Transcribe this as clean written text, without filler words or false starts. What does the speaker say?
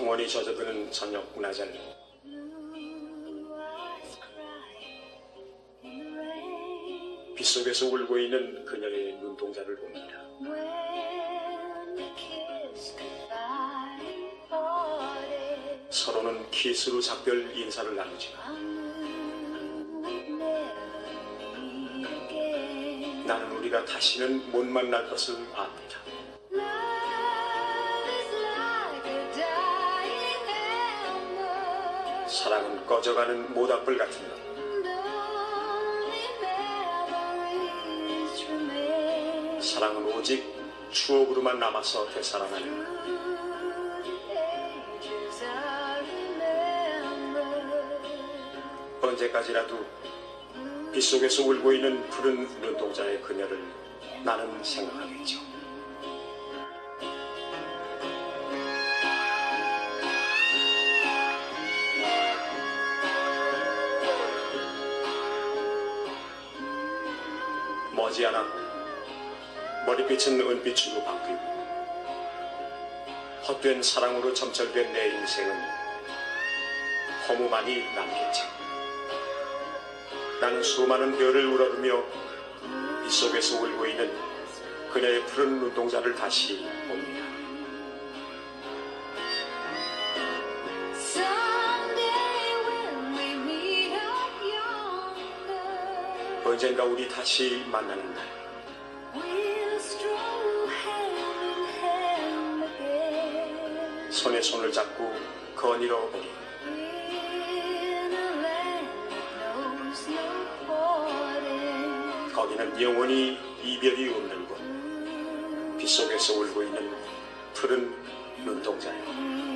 황혼이 젖어드는 저녁 문화장. 빗속에서 울고 있는 그녀의 눈동자를 봅니다. 서로는 키스로 작별 인사를 나누지만 나는 우리가 다시는 못 만날 것을 압니다. 사랑은 꺼져가는 모닥불 같은 것. 사랑은 오직 추억으로만 남아서 되살아나는 것. 언제까지라도 빗속에서 울고 있는 푸른 눈동자의 그녀를 나는 생각하겠죠. 머지않아 머리빛은 은빛으로 바뀌고 헛된 사랑으로 점철된 내 인생은 허무만이 남겠지. 나는 수많은 별을 우러르며 빗속에서 울고 있는 그녀의 푸른 눈동자를 다시 봅니다. 언젠가 우리 다시 만나는 날, 손에 손을 잡고 거닐어 보리. 거기는 영원히 이별이 없는 곳, 빗속에서 울고 있는 푸른 눈동자요.